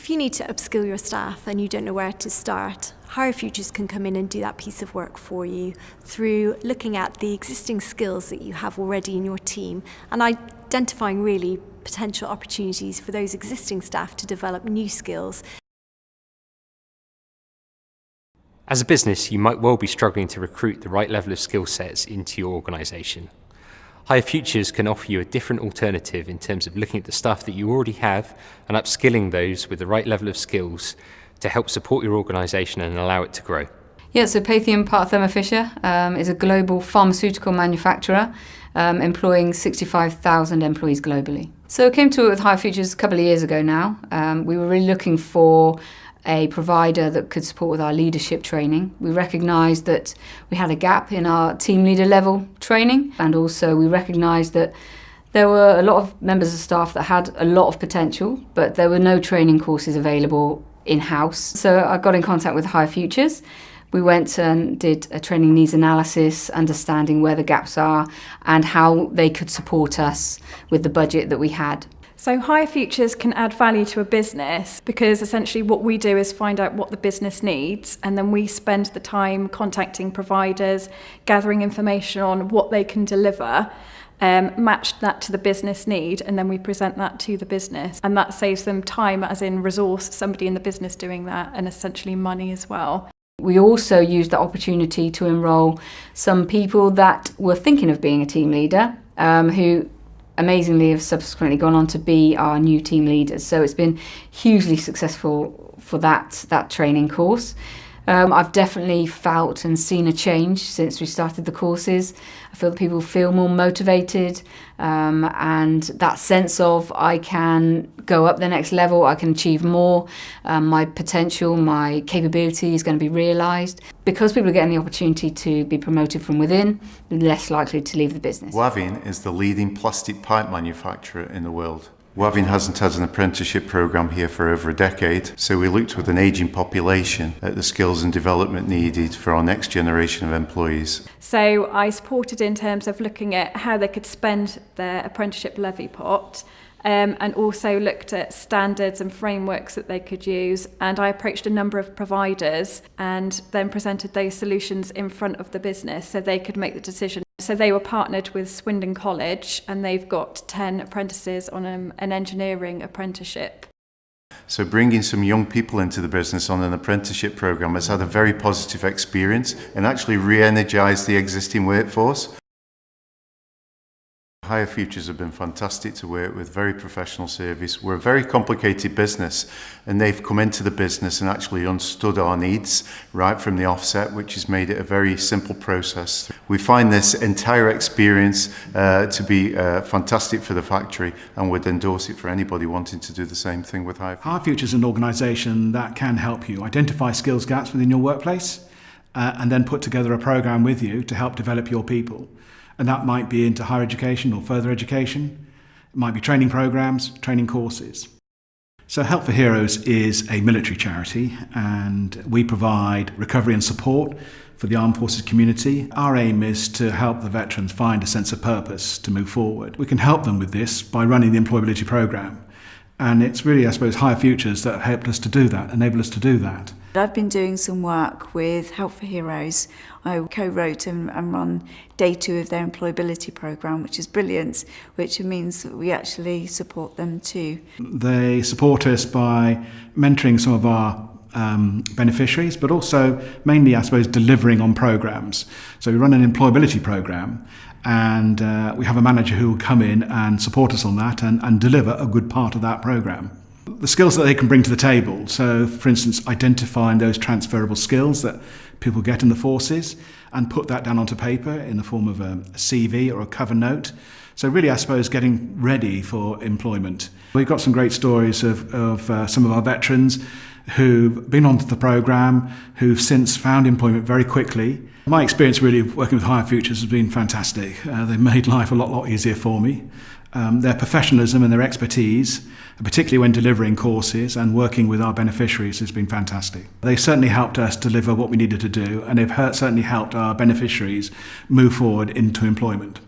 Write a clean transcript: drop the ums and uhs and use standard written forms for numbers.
If you need to upskill your staff and you don't know where to start, Hire Futures can come in and do that piece of work for you through looking at the existing skills that you have already in your team and identifying really potential opportunities for those existing staff to develop new skills. As a business, you might well be struggling to recruit the right level of skill sets into your organisation. Hire Futures can offer you a different alternative in terms of looking at the staff that you already have and upskilling those with the right level of skills to help support your organisation and allow it to grow. Yeah, so Patheon, part of Thermo Fisher, is a global pharmaceutical manufacturer employing 65,000 employees globally. So I came to it with Hire Futures a couple of years ago now. We were really looking for a provider that could support with our leadership training. We recognised that we had a gap in our team leader level training, and also we recognised that there were a lot of members of staff that had a lot of potential, but there were no training courses available in-house. So I got in contact with Hire Futures. We went and did a training needs analysis, understanding where the gaps are and how they could support us with the budget that we had. So Hire Futures can add value to a business because essentially what we do is find out what the business needs, and then we spend the time contacting providers, gathering information on what they can deliver, match that to the business need, and then we present that to the business. And that saves them time, as in resource, somebody in the business doing that, and essentially money as well. We also used the opportunity to enrol some people that were thinking of being a team leader, who amazingly have subsequently gone on to be our new team leaders. So it's been hugely successful for that training course. I've definitely felt and seen a change since we started the courses. I feel that people feel more motivated, and that sense of I can go up the next level, I can achieve more, my potential, my capability is going to be realised. Because people are getting the opportunity to be promoted from within, they're less likely to leave the business. Wavin is the leading plastic pipe manufacturer in the world. Wavin hasn't had an apprenticeship programme here for over a decade, so we looked with an ageing population at the skills and development needed for our next generation of employees. So I supported in terms of looking at how they could spend their apprenticeship levy pot, and also looked at standards and frameworks that they could use. And I approached a number of providers and then presented those solutions in front of the business so they could make the decision. So they were partnered with Swindon College, and they've got 10 apprentices on an engineering apprenticeship. So bringing some young people into the business on an apprenticeship programme has had a very positive experience and actually re-energised the existing workforce. Hire Futures have been fantastic to work with, very professional service. We're a very complicated business, and they've come into the business and actually understood our needs right from the offset, which has made it a very simple process. We find this entire experience to be fantastic for the factory, and would endorse it for anybody wanting to do the same thing with Hire Futures. Hire Futures is an organisation that can help you identify skills gaps within your workplace and then put together a programme with you to help develop your people. And that might be into higher education or further education. It might be training programs, training courses. So Help for Heroes is a military charity, and we provide recovery and support for the armed forces community. Our aim is to help the veterans find a sense of purpose to move forward. We can help them with this by running the employability programme. And it's really, I suppose, Hire Futures that have helped us to do that, enable us to do that. I've been doing some work with Help for Heroes. I co-wrote and run day 2 of their employability programme, which is brilliant, which means that we actually support them too. They support us by mentoring some of our beneficiaries, but also mainly, I suppose, delivering on programmes. So we run an employability programme, and we have a manager who will come in and support us on that and deliver a good part of that programme. The skills that they can bring to the table, so for instance identifying those transferable skills that people get in the forces and put that down onto paper in the form of a CV or a cover note. So really, I suppose, getting ready for employment. We've got some great stories of some of our veterans who've been onto the programme, who've since found employment very quickly. My experience really working with Hire Futures has been fantastic. They've made life a lot easier for me. Their professionalism and their expertise, particularly when delivering courses and working with our beneficiaries, has been fantastic. They certainly helped us deliver what we needed to do, and they've certainly helped our beneficiaries move forward into employment.